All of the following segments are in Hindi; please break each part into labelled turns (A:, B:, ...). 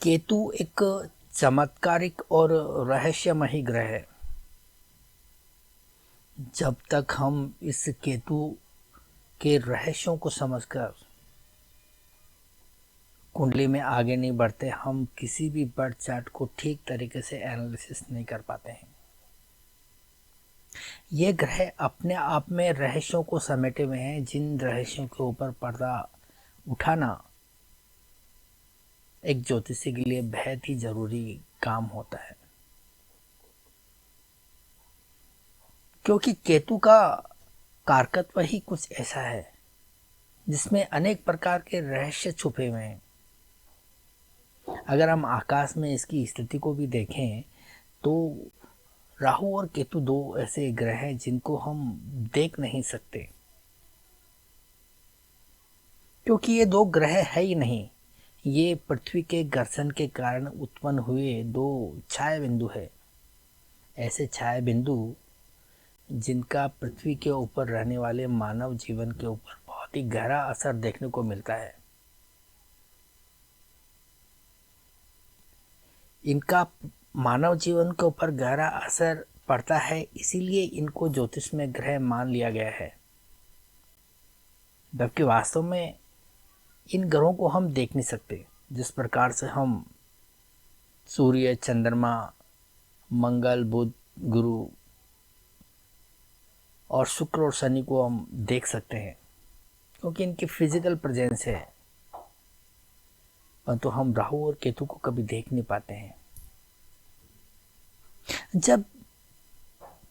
A: केतु एक चमत्कारिक और रहस्यमयी ग्रह है। जब तक हम इस केतु के रहस्यों को समझकर कुंडली में आगे नहीं बढ़ते, हम किसी भी बर्थ चार्ट को ठीक तरीके से एनालिसिस नहीं कर पाते हैं। ये ग्रह अपने आप में रहस्यों को समेटे हुए हैं, जिन रहस्यों के ऊपर पर्दा उठाना एक ज्योतिषी के लिए बेहद ही जरूरी काम होता है। क्योंकि केतु का कारकत्व ही कुछ ऐसा है जिसमें अनेक प्रकार के रहस्य छुपे हुए हैं। अगर हम आकाश में इसकी स्थिति को भी देखें तो राहु और केतु दो ऐसे ग्रह हैं जिनको हम देख नहीं सकते, क्योंकि ये दो ग्रह है ही नहीं। ये पृथ्वी के घर्षण के कारण उत्पन्न हुए दो छाया बिंदु है। ऐसे छाया बिंदु जिनका पृथ्वी के ऊपर रहने वाले मानव जीवन के ऊपर बहुत ही गहरा असर देखने को मिलता है। इनका मानव जीवन के ऊपर गहरा असर पड़ता है, इसीलिए इनको ज्योतिष में ग्रह मान लिया गया है। जबकि वास्तव में इन ग्रहों को हम देख नहीं सकते। जिस प्रकार से हम सूर्य, चंद्रमा, मंगल, बुध, गुरु और शुक्र और शनि को हम देख सकते हैं क्योंकि इनकी फिजिकल प्रेजेंस है, परंतु हम राहु और केतु को कभी देख नहीं पाते हैं। जब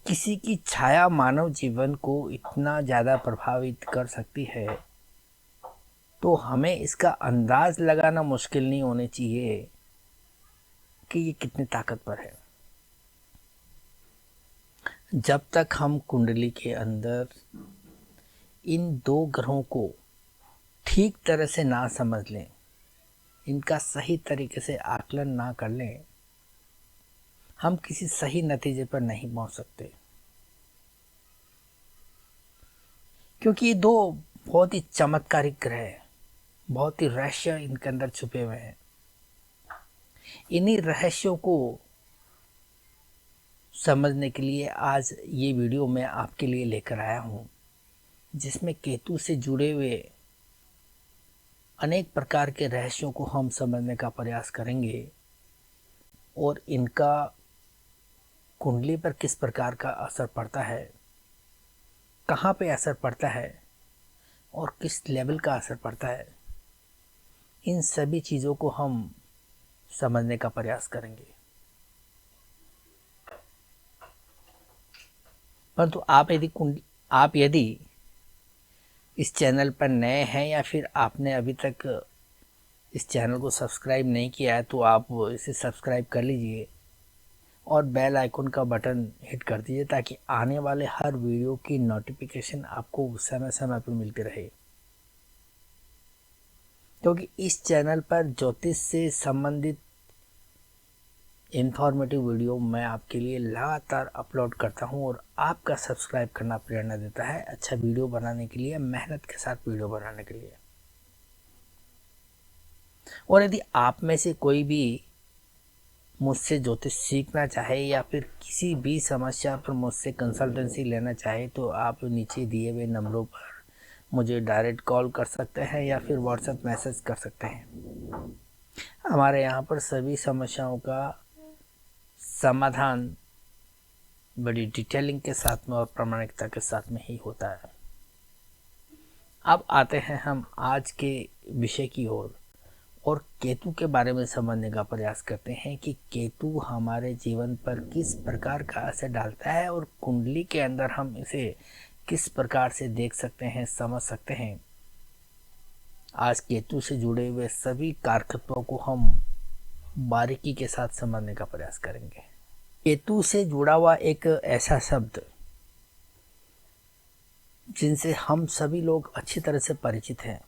A: किसी की छाया मानव जीवन को इतना ज़्यादा प्रभावित कर सकती है तो हमें इसका अंदाज लगाना मुश्किल नहीं होने चाहिए कि ये कितने ताकतवर है। जब तक हम कुंडली के अंदर इन दो ग्रहों को ठीक तरह से ना समझ लें, इनका सही तरीके से आकलन ना कर लें, हम किसी सही नतीजे पर नहीं पहुंच सकते। क्योंकि ये दो बहुत ही चमत्कारिक ग्रह हैं, बहुत ही रहस्य इनके अंदर छुपे हुए हैं। इन्हीं रहस्यों को समझने के लिए आज ये वीडियो मैं आपके लिए लेकर आया हूँ, जिसमें केतु से जुड़े हुए अनेक प्रकार के रहस्यों को हम समझने का प्रयास करेंगे और इनका कुंडली पर किस प्रकार का असर पड़ता है, कहाँ पे असर पड़ता है और किस लेवल का असर पड़ता है, इन सभी चीज़ों को हम समझने का प्रयास करेंगे। परंतु आप यदि इस चैनल पर नए हैं या फिर आपने अभी तक इस चैनल को सब्सक्राइब नहीं किया है तो आप इसे सब्सक्राइब कर लीजिए और बेल आइकन का बटन हिट कर दीजिए ताकि आने वाले हर वीडियो की नोटिफिकेशन आपको समय समय पर मिलती रहे। क्योंकि इस चैनल पर ज्योतिष से संबंधित इंफॉर्मेटिव वीडियो मैं आपके लिए लगातार अपलोड करता हूं और आपका सब्सक्राइब करना प्रेरणा देता है अच्छा वीडियो बनाने के लिए, मेहनत के साथ वीडियो बनाने के लिए। और यदि आप में से कोई भी मुझसे ज्योतिष सीखना चाहे या फिर किसी भी समस्या पर मुझसे कंसल्टेंसी लेना चाहे तो आप नीचे दिए हुए नंबरों पर मुझे डायरेक्ट कॉल कर सकते हैं या फिर व्हाट्सएप मैसेज कर सकते हैं। हमारे यहाँ पर सभी समस्याओं का समाधान बड़ी डिटेलिंग के साथ में और प्रामाणिकता के साथ में ही होता है। अब आते हैं हम आज के विषय की ओर और केतु के बारे में समझने का प्रयास करते हैं कि केतु हमारे जीवन पर किस प्रकार का असर डालता है और कुंडली के अंदर हम इसे किस प्रकार से देख सकते हैं, समझ सकते हैं। आज केतु से जुड़े हुए सभी कारकत्वों को हम बारीकी के साथ समझने का प्रयास करेंगे। केतु से जुड़ा हुआ एक ऐसा शब्द जिनसे हम सभी लोग अच्छी तरह से परिचित हैं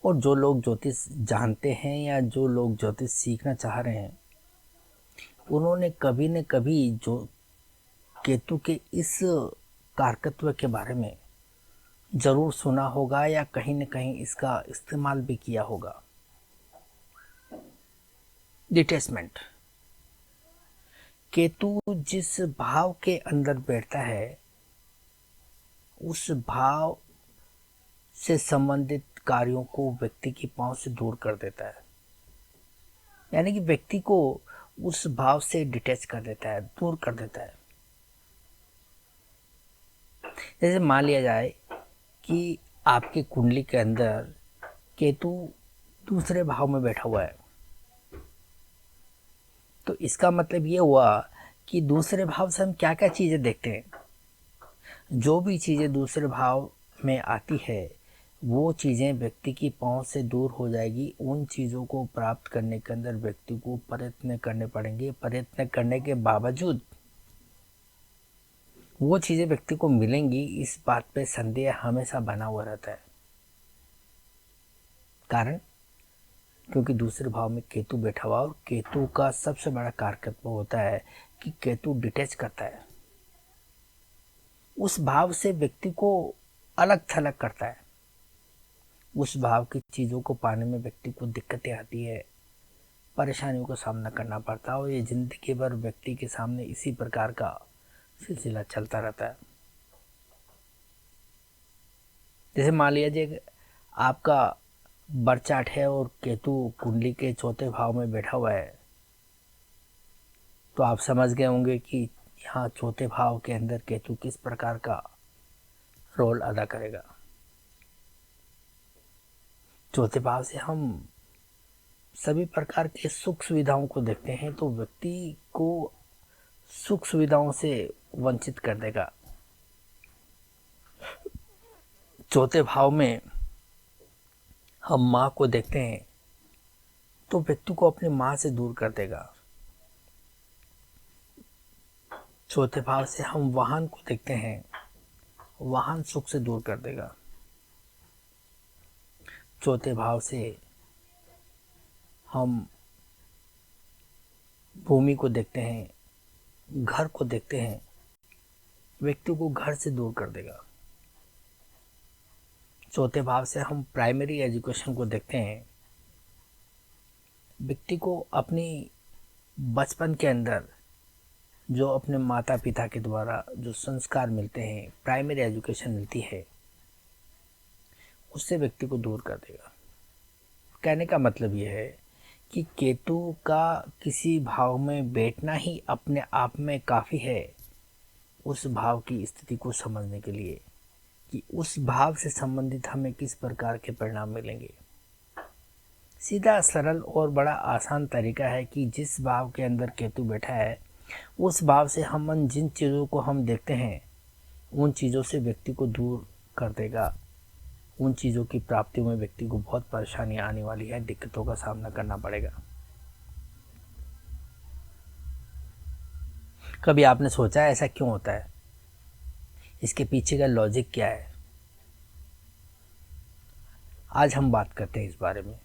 A: और जो लोग ज्योतिष जानते हैं या जो लोग ज्योतिष सीखना चाह रहे हैं उन्होंने कभी न कभी जो केतु के इस कारकत्व के बारे में ज़रूर सुना होगा या कहीं न कहीं इसका इस्तेमाल भी किया होगा। डिटैचमेंट। केतु जिस भाव के अंदर बैठता है उस भाव से संबंधित कार्यों को व्यक्ति की पहुंच से दूर कर देता है, यानी कि व्यक्ति को उस भाव से डिटैच कर देता है, दूर कर देता है। जैसे मान लिया जाए कि आपकी कुंडली के अंदर केतु दूसरे भाव में बैठा हुआ है, तो इसका मतलब ये हुआ कि दूसरे भाव से हम क्या क्या चीज़ें देखते हैं। जो भी चीज़ें दूसरे भाव में आती है वो चीज़ें व्यक्ति की पहुंच से दूर हो जाएगी। उन चीज़ों को प्राप्त करने के अंदर व्यक्ति को प्रयत्न करने पड़ेंगे। प्रयत्न करने के बावजूद वो चीज़ें व्यक्ति को मिलेंगी, इस बात पे संदेह हमेशा बना हुआ रहता है। कारण क्योंकि दूसरे भाव में केतु बैठा हुआ, और केतु का सबसे बड़ा कारकत्व होता है कि केतु डिटैच करता है, उस भाव से व्यक्ति को अलग थलग करता है। उस भाव की चीज़ों को पाने में व्यक्ति को दिक्कतें आती है, परेशानियों का सामना करना पड़ता है, और ये जिंदगी भर व्यक्ति के सामने इसी प्रकार का सिलसिला चलता रहता है। जैसे मान लीजिए आपका बर्थ चार्ट है और केतु कुंडली के चौथे भाव में बैठा हुआ है, तो आप समझ गए होंगे कि यहाँ चौथे भाव के अंदर केतु किस प्रकार का रोल अदा करेगा। चौथे भाव से हम सभी प्रकार के सुख सुविधाओं को देखते हैं, तो व्यक्ति को सुख सुविधाओं से वंचित कर देगा। चौथे भाव में हम माँ को देखते हैं तो व्यक्ति को अपनी माँ से दूर कर देगा। चौथे भाव से हम वाहन को देखते हैं, वाहन सुख से दूर कर देगा। चौथे भाव से हम भूमि को देखते हैं, घर को देखते हैं, व्यक्ति को घर से दूर कर देगा। चौथे भाव से हम प्राइमरी एजुकेशन को देखते हैं, व्यक्ति को अपनी बचपन के अंदर जो अपने माता पिता के द्वारा जो संस्कार मिलते हैं, प्राइमरी एजुकेशन मिलती है, उससे व्यक्ति को दूर कर देगा। कहने का मतलब ये है कि केतु का किसी भाव में बैठना ही अपने आप में काफ़ी है उस भाव की स्थिति को समझने के लिए कि उस भाव से संबंधित हमें किस प्रकार के परिणाम मिलेंगे। सीधा सरल और बड़ा आसान तरीका है कि जिस भाव के अंदर केतु बैठा है उस भाव से हम जिन चीज़ों को हम देखते हैं उन चीज़ों से व्यक्ति को दूर कर देगा। उन चीज़ों की प्राप्ति में व्यक्ति को बहुत परेशानियाँ आने वाली है, दिक्कतों का सामना करना पड़ेगा। कभी आपने सोचा है ऐसा क्यों होता है? इसके पीछे का लॉजिक क्या है? आज हम बात करते हैं इस बारे में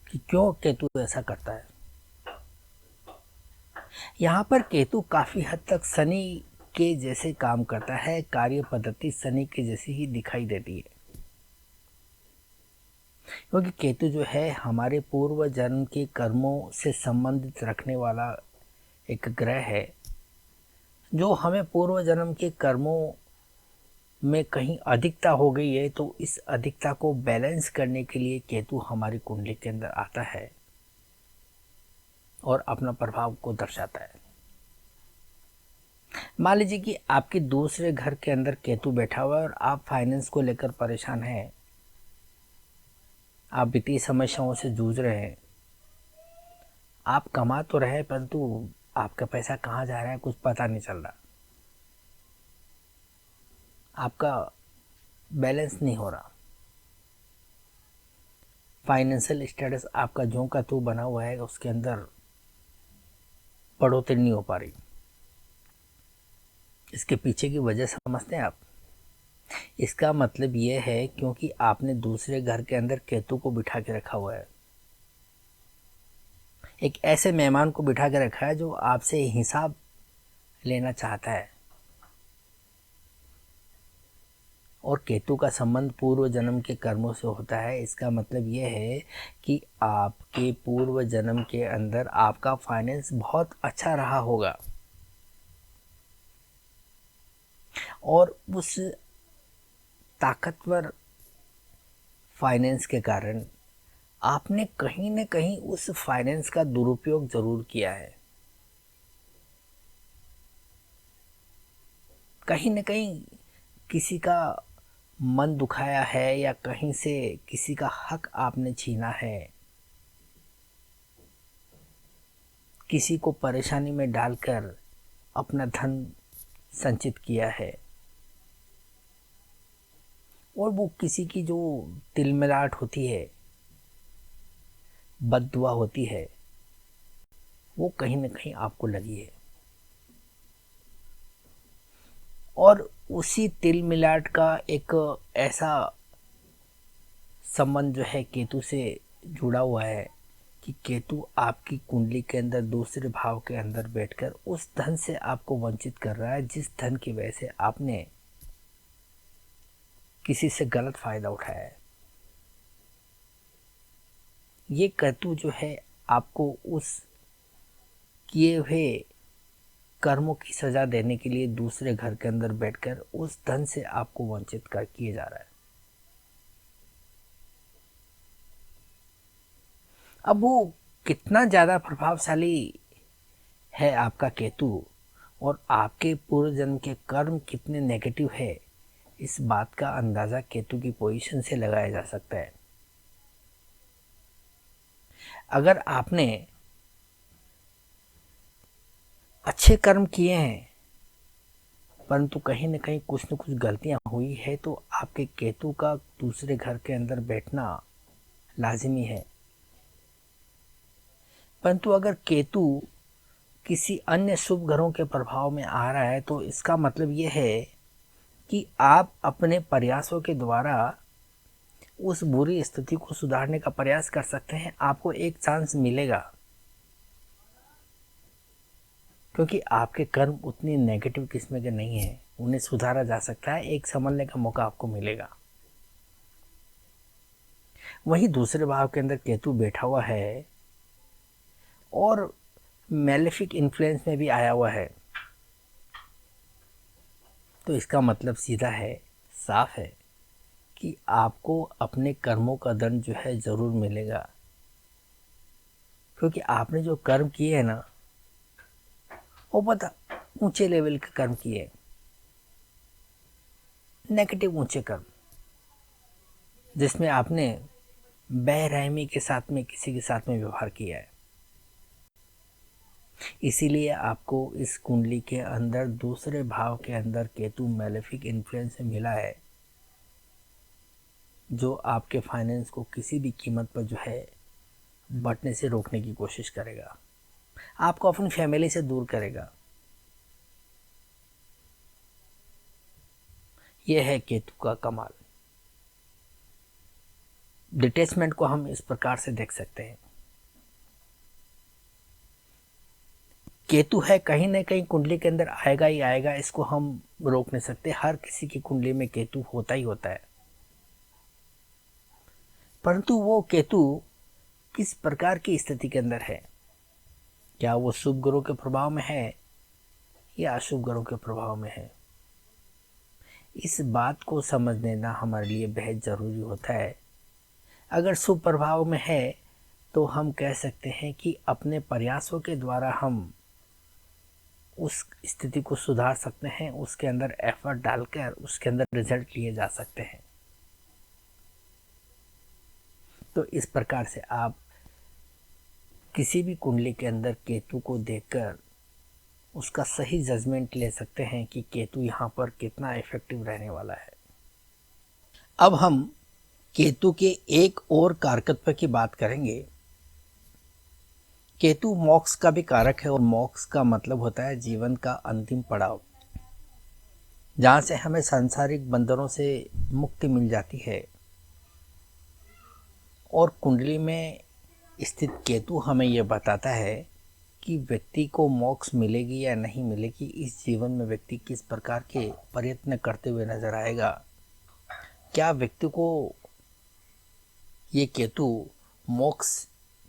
A: कि क्यों केतु ऐसा करता है। यहाँ पर केतु काफ़ी हद तक शनि के जैसे काम करता है, कार्य पद्धति शनि के जैसी ही दिखाई देती है, क्योंकि केतु जो है हमारे पूर्व जन्म के कर्मों से संबंधित रखने वाला एक ग्रह है, जो हमें पूर्व जन्म के कर्मों में कहीं अधिकता हो गई है तो इस अधिकता को बैलेंस करने के लिए केतु हमारी कुंडली के अंदर आता है और अपना प्रभाव को दर्शाता है। मान लीजिए कि आपके दूसरे घर के अंदर केतु बैठा हुआ है और आप फाइनेंस को लेकर परेशान हैं, आप वित्तीय समस्याओं से जूझ रहे हैं, आप कमा तो रहे परंतु आपका पैसा कहाँ जा रहा है कुछ पता नहीं चल रहा, आपका बैलेंस नहीं हो रहा, फाइनेंशियल स्टेटस आपका ज्यों का त्यों बना हुआ है, उसके अंदर बढ़ोतरी नहीं हो पा रही। इसके पीछे की वजह समझते हैं आप? इसका मतलब ये है क्योंकि आपने दूसरे घर के अंदर केतु को बिठा के रखा हुआ है, एक ऐसे मेहमान को बिठा के रखा है जो आपसे हिसाब लेना चाहता है और केतु का संबंध पूर्व जन्म के कर्मों से होता है। इसका मतलब ये है कि आपके पूर्व जन्म के अंदर आपका फाइनेंस बहुत अच्छा रहा होगा और उस ताकतवर फाइनेंस के कारण आपने कहीं न कहीं उस फाइनेंस का दुरुपयोग ज़रूर किया है। कहीं न कहीं किसी का मन दुखाया है या कहीं से किसी का हक आपने छीना है, किसी को परेशानी में डालकर अपना धन संचित किया है और वो किसी की जो तिलमिलाट होती है, बद्दुआ होती है, वो कहीं न कहीं आपको लगी है और उसी तिलमिलाट का एक ऐसा संबंध जो है केतु से जुड़ा हुआ है कि केतु आपकी कुंडली के अंदर दूसरे भाव के अंदर बैठकर उस धन से आपको वंचित कर रहा है जिस धन की वजह से आपने किसी से गलत फायदा उठाया है। ये केतु जो है आपको उस किए हुए कर्मों की सजा देने के लिए दूसरे घर के अंदर बैठकर उस धन से आपको वंचित कर किए जा रहा है। अब वो कितना ज़्यादा प्रभावशाली है आपका केतु और आपके पूर्व जन्म के कर्म कितने नेगेटिव है, इस बात का अंदाज़ा केतु की पोजीशन से लगाया जा सकता है। अगर आपने अच्छे कर्म किए हैं परंतु कहीं न कहीं कुछ न कुछ गलतियां हुई है तो आपके केतु का दूसरे घर के अंदर बैठना लाजिमी है। परंतु अगर केतु किसी अन्य शुभ ग्रहों के प्रभाव में आ रहा है तो इसका मतलब ये है कि आप अपने प्रयासों के द्वारा उस बुरी स्थिति को सुधारने का प्रयास कर सकते हैं। आपको एक चांस मिलेगा क्योंकि आपके कर्म उतनी नेगेटिव किस्म के नहीं हैं, उन्हें सुधारा जा सकता है, एक संभलने का मौका आपको मिलेगा। वहीं दूसरे भाव के अंदर केतु बैठा हुआ है और मैलेफिक इन्फ्लुएंस में भी आया हुआ है तो इसका मतलब सीधा है, साफ है कि आपको अपने कर्मों का दंड जो है ज़रूर मिलेगा क्योंकि आपने जो कर्म किए हैं ना वो पता ऊंचे लेवल के कर्म किए, नेगेटिव ऊंचे कर्म जिसमें आपने बेरहमी के साथ में किसी के साथ में व्यवहार किया है। इसीलिए आपको इस कुंडली के अंदर दूसरे भाव के अंदर केतु मैलेफिक इन्फ्लुएंस से मिला है जो आपके फाइनेंस को किसी भी कीमत पर जो है बढ़ने से रोकने की कोशिश करेगा, आपको अपनी फैमिली से दूर करेगा। यह है केतु का कमाल। डिटैचमेंट को हम इस प्रकार से देख सकते हैं। केतु है कहीं ना कहीं कुंडली के अंदर आएगा ही आएगा, इसको हम रोक नहीं सकते। हर किसी की कुंडली में केतु होता ही होता है, परंतु वो केतु किस प्रकार की स्थिति के अंदर है, क्या वो शुभ ग्रहों के प्रभाव में है या अशुभ ग्रहों के प्रभाव में है, इस बात को समझ लेना हमारे लिए बेहद ज़रूरी होता है। अगर शुभ प्रभाव में है तो हम कह सकते हैं कि अपने प्रयासों के द्वारा हम उस स्थिति को सुधार सकते हैं, उसके अंदर एफर्ट डालकर उसके अंदर रिजल्ट लिए जा सकते हैं। तो इस प्रकार से आप किसी भी कुंडली के अंदर केतु को देखकर उसका सही जजमेंट ले सकते हैं कि केतु यहाँ पर कितना इफेक्टिव रहने वाला है। अब हम केतु के एक और कारकत्व की बात करेंगे। केतु मोक्ष का भी कारक है और मोक्ष का मतलब होता है जीवन का अंतिम पड़ाव, जहाँ से हमें सांसारिक बंधनों से मुक्ति मिल जाती है। और कुंडली में स्थित केतु हमें यह बताता है कि व्यक्ति को मोक्ष मिलेगी या नहीं मिलेगी, इस जीवन में व्यक्ति किस प्रकार के प्रयत्न करते हुए नजर आएगा, क्या व्यक्ति को ये केतु मोक्ष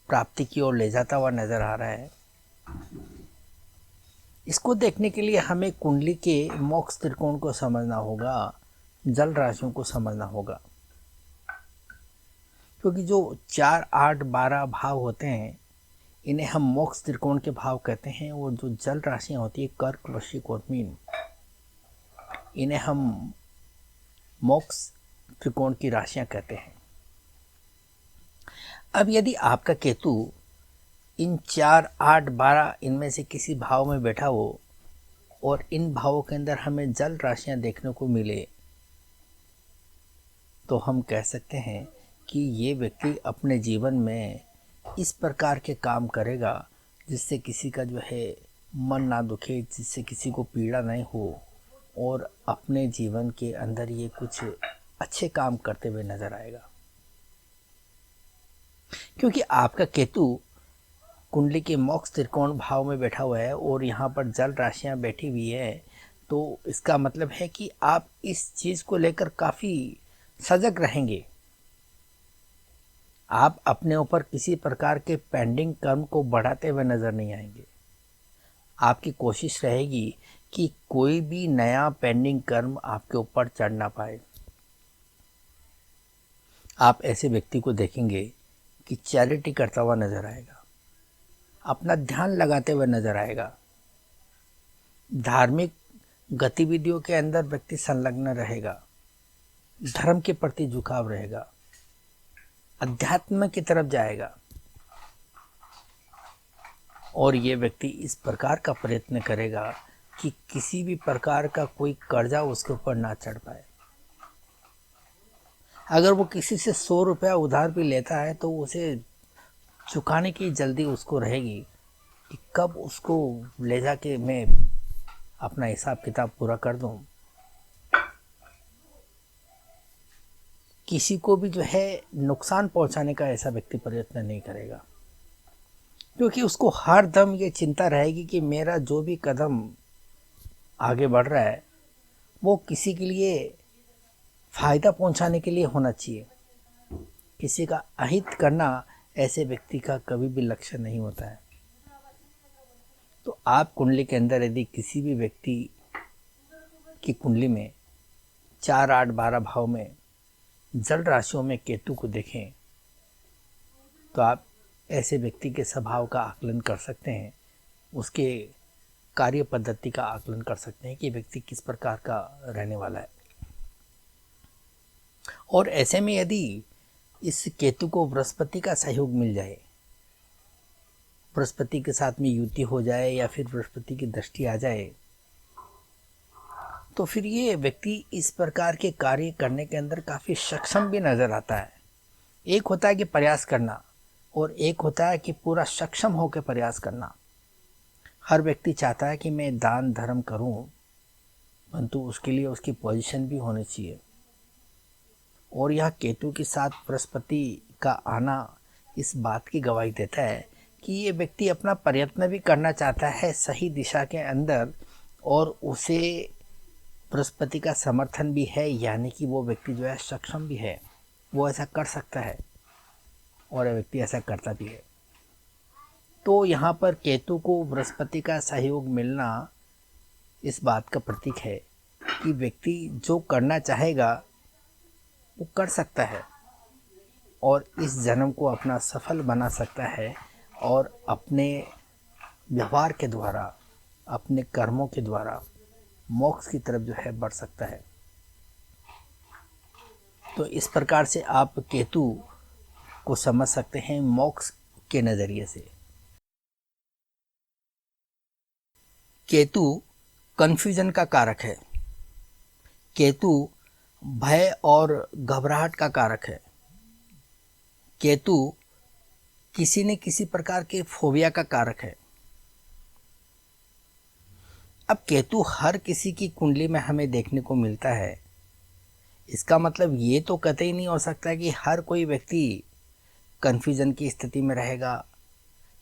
A: प्राप्ति की ओर ले जाता हुआ नजर आ रहा है? इसको देखने के लिए हमें कुंडली के मोक्ष त्रिकोण को समझना होगा, जल राशियों को समझना होगा। क्योंकि जो 4, 8, 12 भाव होते हैं, इन्हें हम मोक्ष त्रिकोण के भाव कहते हैं। और जो जल राशियां होती है, कर्क, वृश्चिक और मीन, इन्हें हम मोक्ष त्रिकोण की राशियां कहते हैं। अब यदि आपका केतु इन 4, 8, 12 इनमें से किसी भाव में बैठा हो और इन भावों के अंदर हमें जल राशियां देखने को मिले, तो हम कह सकते हैं कि ये व्यक्ति अपने जीवन में इस प्रकार के काम करेगा जिससे किसी का जो है मन ना दुखे, जिससे किसी को पीड़ा नहीं हो, और अपने जीवन के अंदर ये कुछ अच्छे काम करते हुए नजर आएगा। क्योंकि आपका केतु कुंडली के मोक्ष त्रिकोण भाव में बैठा हुआ है और यहाँ पर जल राशियाँ बैठी हुई है, तो इसका मतलब है कि आप इस चीज़ को लेकर काफ़ी सजग रहेंगे। आप अपने ऊपर किसी प्रकार के पेंडिंग कर्म को बढ़ाते हुए नजर नहीं आएंगे। आपकी कोशिश रहेगी कि कोई भी नया पेंडिंग कर्म आपके ऊपर चढ़ ना पाए। आप ऐसे व्यक्ति को देखेंगे कि चैरिटी करता हुआ नजर आएगा, अपना ध्यान लगाते हुए नजर आएगा, धार्मिक गतिविधियों के अंदर व्यक्ति संलग्न रहेगा, धर्म के प्रति झुकाव रहेगा, अध्यात्म की तरफ जाएगा। और ये व्यक्ति इस प्रकार का प्रयत्न करेगा कि किसी भी प्रकार का कोई कर्जा उसके ऊपर ना चढ़ पाए। अगर वो किसी से 100 रुपया उधार भी लेता है तो उसे चुकाने की जल्दी उसको रहेगी कि कब उसको ले जाके मैं अपना हिसाब किताब पूरा कर दूं। किसी को भी जो है नुकसान पहुंचाने का ऐसा व्यक्ति प्रयत्न नहीं करेगा, क्योंकि उसको हर दम ये चिंता रहेगी कि मेरा जो भी कदम आगे बढ़ रहा है वो किसी के लिए फ़ायदा पहुंचाने के लिए होना चाहिए। किसी का अहित करना ऐसे व्यक्ति का कभी भी लक्ष्य नहीं होता है। तो आप कुंडली के अंदर यदि किसी भी व्यक्ति की कुंडली में 4, 8, 12 भाव में जल राशियों में केतु को देखें, तो आप ऐसे व्यक्ति के स्वभाव का आकलन कर सकते हैं, उसके कार्य पद्धति का आकलन कर सकते हैं कि व्यक्ति किस प्रकार का रहने वाला है। और ऐसे में यदि इस केतु को बृहस्पति का सहयोग मिल जाए, बृहस्पति के साथ में युति हो जाए या फिर बृहस्पति की दृष्टि आ जाए, तो फिर ये व्यक्ति इस प्रकार के कार्य करने के अंदर काफ़ी सक्षम भी नज़र आता है। एक होता है कि प्रयास करना और एक होता है कि पूरा सक्षम होकर प्रयास करना। हर व्यक्ति चाहता है कि मैं दान धर्म करूं, परंतु उसके लिए उसकी पोजीशन भी होनी चाहिए। और यह केतु के साथ बृहस्पति का आना इस बात की गवाही देता है कि ये व्यक्ति अपना प्रयत्न भी करना चाहता है सही दिशा के अंदर, और उसे बृहस्पति का समर्थन भी है, यानी कि वो व्यक्ति जो है सक्षम भी है, वो ऐसा कर सकता है और व्यक्ति ऐसा करता भी है। तो यहाँ पर केतु को बृहस्पति का सहयोग मिलना इस बात का प्रतीक है कि व्यक्ति जो करना चाहेगा वो कर सकता है और इस जन्म को अपना सफल बना सकता है और अपने व्यवहार के द्वारा, अपने कर्मों के द्वारा मोक्ष की तरफ जो है बढ़ सकता है। तो इस प्रकार से आप केतु को समझ सकते हैं मोक्ष के नज़रिए से। केतु कन्फ्यूजन का कारक है। केतु भय और घबराहट का कारक है। केतु किसी न किसी प्रकार के फोबिया का कारक है। अब केतु हर किसी की कुंडली में हमें देखने को मिलता है। इसका मतलब ये तो कतई नहीं हो सकता कि हर कोई व्यक्ति कन्फ्यूजन की स्थिति में रहेगा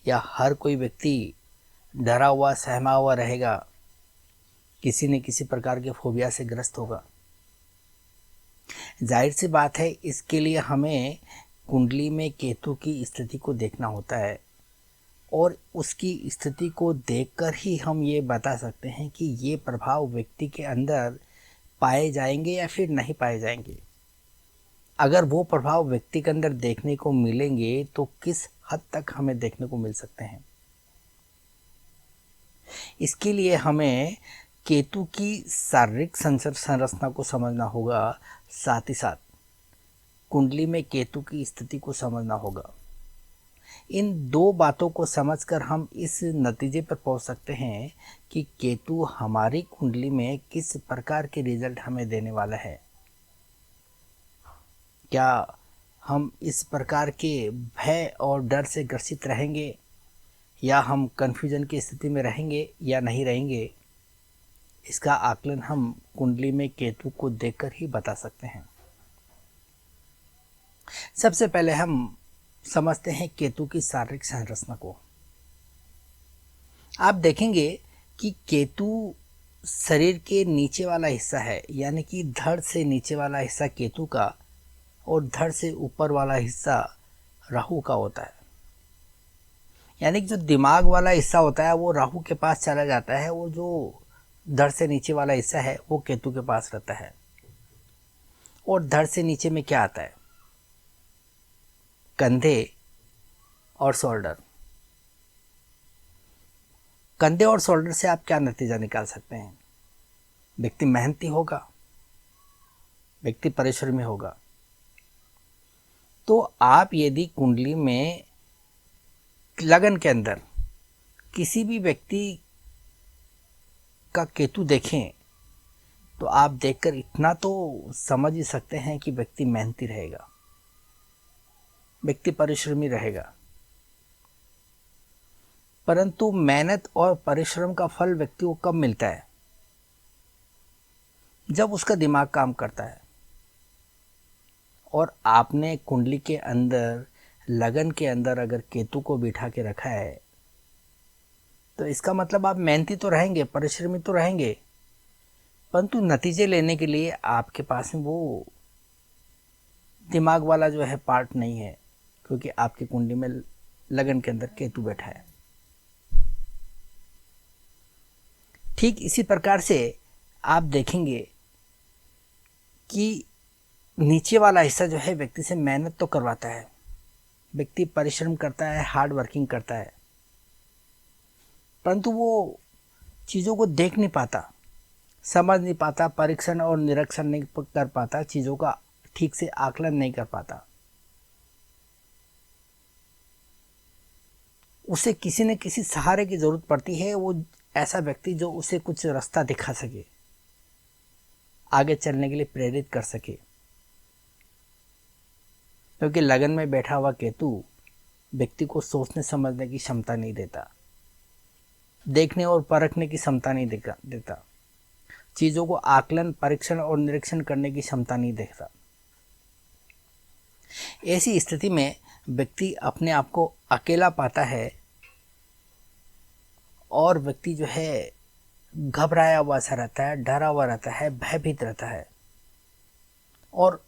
A: या हर कोई व्यक्ति डरा हुआ सहमा हुआ रहेगा, किसी न किसी प्रकार के फोबिया से ग्रस्त होगा। जाहिर सी बात है, इसके लिए हमें कुंडली में केतु की स्थिति को देखना होता है और उसकी स्थिति को देखकर ही हम ये बता सकते हैं कि ये प्रभाव व्यक्ति के अंदर पाए जाएंगे या फिर नहीं पाए जाएंगे। अगर वो प्रभाव व्यक्ति के अंदर देखने को मिलेंगे तो किस हद तक हमें देखने को मिल सकते हैं। इसके लिए हमें केतु की शारीरिक संरचना को समझना होगा, साथ ही साथ कुंडली में केतु की स्थिति को समझना होगा। इन दो बातों को समझकर हम इस नतीजे पर पहुंच सकते हैं कि केतु हमारी कुंडली में किस प्रकार के रिजल्ट हमें देने वाला है। क्या हम इस प्रकार के भय और डर से ग्रसित रहेंगे या हम कन्फ्यूजन की स्थिति में रहेंगे या नहीं रहेंगे, इसका आकलन हम कुंडली में केतु को देखकर ही बता सकते हैं। सबसे पहले हम समझते हैं केतु की शारीरिक संरचना को। आप देखेंगे कि केतु शरीर के नीचे वाला हिस्सा है, यानी कि धड़ से नीचे वाला हिस्सा केतु का और धड़ से ऊपर वाला हिस्सा राहु का होता है। यानी कि जो दिमाग वाला हिस्सा होता है वो राहु के पास चला जाता है, वो जो धड़ से नीचे वाला हिस्सा है वो केतु के पास रहता है। और धड़ से नीचे में क्या आता है? कंधे और शोल्डर। कंधे और शोल्डर से आप क्या नतीजा निकाल सकते हैं? व्यक्ति मेहनती होगा, व्यक्ति परिश्रमी होगा। तो आप यदि कुंडली में लगन के अंदर किसी भी व्यक्ति का केतु देखें तो आप देखकर इतना तो समझ ही सकते हैं कि व्यक्ति मेहनती रहेगा, व्यक्ति परिश्रमी रहेगा। परंतु मेहनत और परिश्रम का फल व्यक्ति को कब मिलता है? जब उसका दिमाग काम करता है। और आपने कुंडली के अंदर लगन के अंदर अगर केतु को बिठा के रखा है तो इसका मतलब आप मेहनती तो रहेंगे, परिश्रमी तो रहेंगे, परंतु नतीजे लेने के लिए आपके पास में वो दिमाग वाला जो है पार्ट नहीं है, क्योंकि आपकी कुंडली में लगन के अंदर केतु बैठा है। ठीक इसी प्रकार से आप देखेंगे कि नीचे वाला हिस्सा जो है व्यक्ति से मेहनत तो करवाता है, व्यक्ति परिश्रम करता है, हार्ड वर्किंग करता है, परंतु वो चीज़ों को देख नहीं पाता, समझ नहीं पाता, परीक्षण और निरीक्षण नहीं कर पाता, चीज़ों का ठीक से आकलन नहीं कर पाता। उसे किसी न किसी सहारे की ज़रूरत पड़ती है, वो ऐसा व्यक्ति जो उसे कुछ रास्ता दिखा सके, आगे चलने के लिए प्रेरित कर सके। क्योंकि लगन में बैठा हुआ केतु व्यक्ति को सोचने समझने की क्षमता नहीं देता, देखने और परखने की क्षमता नहीं देता, चीज़ों को आकलन, परीक्षण और निरीक्षण करने की क्षमता नहीं देखता। ऐसी स्थिति में व्यक्ति अपने आप को अकेला पाता है और व्यक्ति जो है घबराया हुआ सा रहता है, डरा हुआ रहता है, भयभीत रहता है। और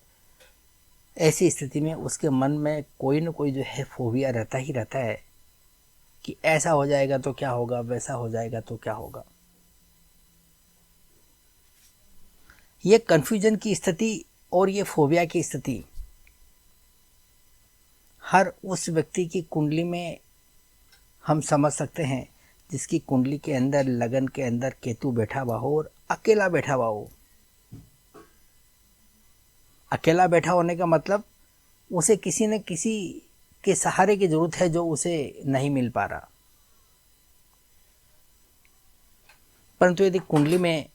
A: ऐसी स्थिति में उसके मन में कोई न कोई जो है फोबिया रहता ही रहता है कि ऐसा हो जाएगा तो क्या होगा, वैसा हो जाएगा तो क्या होगा। ये कन्फ्यूजन की स्थिति और ये फोबिया की स्थिति हर उस व्यक्ति की कुंडली में हम समझ सकते हैं जिसकी कुंडली के अंदर लगन के अंदर केतु बैठा हुआ हो और अकेला बैठा हुआ हो। अकेला बैठा होने का मतलब उसे किसी न किसी के सहारे की जरूरत है जो उसे नहीं मिल पा रहा। परंतु यदि कुंडली में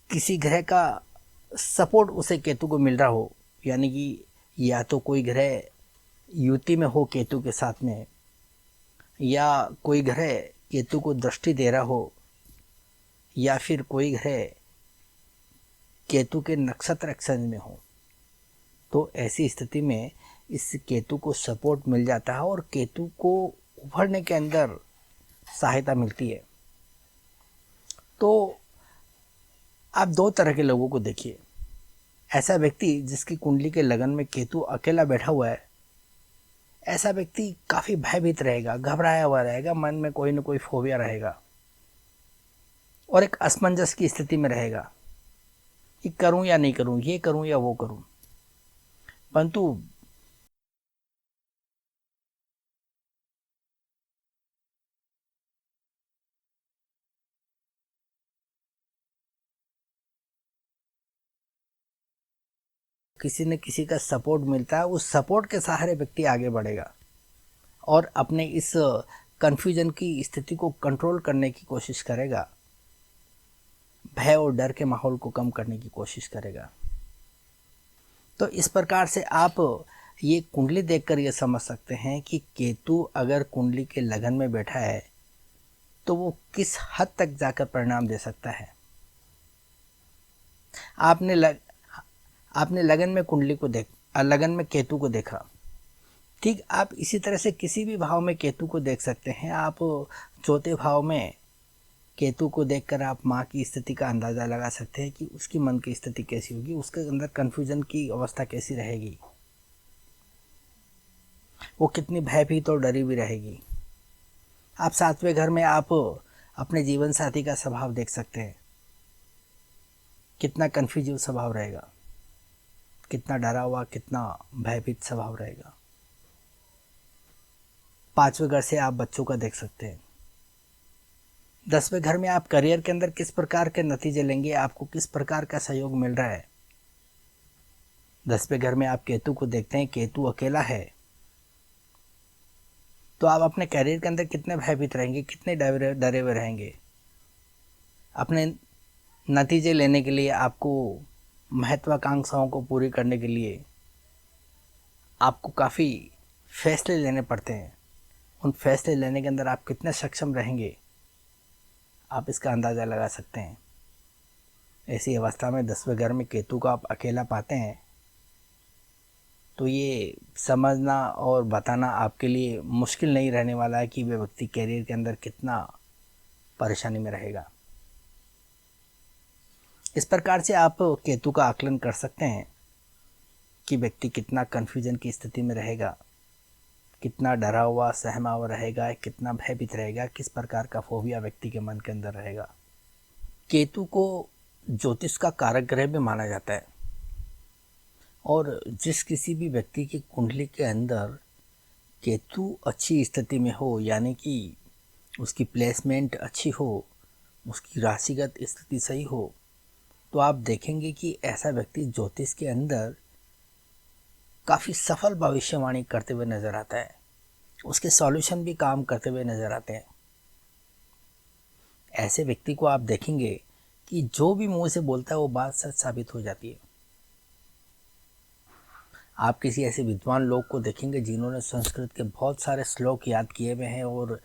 A: किसी ग्रह का सपोर्ट उसे केतु को मिल रहा हो, यानी कि या तो कोई ग्रह युति में हो केतु के साथ में, या कोई ग्रह केतु को दृष्टि दे रहा हो, या फिर कोई ग्रह केतु के नक्षत्र एक्सचेंज में हो, तो ऐसी स्थिति में इस केतु को सपोर्ट मिल जाता है और केतु को उभरने के अंदर सहायता मिलती है। तो आप दो तरह के लोगों को देखिए। ऐसा व्यक्ति जिसकी कुंडली के लगन में केतु अकेला बैठा हुआ है, ऐसा व्यक्ति काफ़ी भयभीत रहेगा, घबराया हुआ रहेगा, मन में कोई ना कोई फोबिया रहेगा और एक असमंजस की स्थिति में रहेगा कि करूं या नहीं करूं, ये करूं या वो करूं। परंतु किसी न किसी का सपोर्ट मिलता है, उस सपोर्ट के सहारे व्यक्ति आगे बढ़ेगा और अपने इस कन्फ्यूजन की स्थिति को कंट्रोल करने की कोशिश करेगा, भय और डर के माहौल को कम करने की कोशिश करेगा। तो इस प्रकार से आप ये कुंडली देखकर ये समझ सकते हैं कि केतु अगर कुंडली के लगन में बैठा है तो वो किस हद तक जाकर परिणाम दे सकता है। आपने लगन में कुंडली को लगन में केतु को देखा, ठीक आप इसी तरह से किसी भी भाव में केतु को देख सकते हैं। आप चौथे भाव में केतु को देखकर आप माँ की स्थिति का अंदाज़ा लगा सकते हैं कि उसकी मन की स्थिति कैसी होगी, उसके अंदर कन्फ्यूजन की अवस्था कैसी रहेगी, वो कितनी भयभीत और डरी भी रहेगी। आप सातवें घर में आप अपने जीवन साथी का स्वभाव देख सकते हैं, कितना कन्फ्यूजिव स्वभाव रहेगा, कितना डरा हुआ, कितना भयभीत स्वभाव रहेगा। पांचवें घर से आप बच्चों का देख सकते हैं। 10वें घर में आप करियर के अंदर किस प्रकार के नतीजे लेंगे, आपको किस प्रकार का सहयोग मिल रहा है। 10वें घर में आप केतु को देखते हैं, केतु अकेला है, तो आप अपने करियर के अंदर कितने भयभीत रहेंगे, कितने डरे हुए रहेंगे। अपने नतीजे लेने के लिए, आपको महत्वाकांक्षाओं को पूरी करने के लिए आपको काफ़ी फैसले लेने पड़ते हैं। उन फैसले लेने के अंदर आप कितने सक्षम रहेंगे, आप इसका अंदाज़ा लगा सकते हैं। ऐसी अवस्था में 10वें घर में केतु को आप अकेला पाते हैं तो ये समझना और बताना आपके लिए मुश्किल नहीं रहने वाला है कि वे व्यक्ति करियर के अंदर कितना परेशानी में रहेगा। इस प्रकार से आप केतु का आकलन कर सकते हैं कि व्यक्ति कितना कन्फ्यूजन की स्थिति में रहेगा, कितना डरा हुआ सहमा हुआ रहेगा, कितना भयभीत रहेगा, किस प्रकार का फोबिया व्यक्ति के मन के अंदर रहेगा। केतु को ज्योतिष का कारक ग्रह भी माना जाता है और जिस किसी भी व्यक्ति की कुंडली के अंदर केतु अच्छी स्थिति में हो, यानी कि उसकी प्लेसमेंट अच्छी हो, उसकी राशिगत स्थिति सही हो, तो आप देखेंगे कि ऐसा व्यक्ति ज्योतिष के अंदर काफ़ी सफल भविष्यवाणी करते हुए नज़र आता है, उसके सॉल्यूशन भी काम करते हुए नज़र आते हैं। ऐसे व्यक्ति को आप देखेंगे कि जो भी मुंह से बोलता है वो बात सच साबित हो जाती है। आप किसी ऐसे विद्वान लोग को देखेंगे जिन्होंने संस्कृत के बहुत सारे श्लोक याद किए हुए हैं और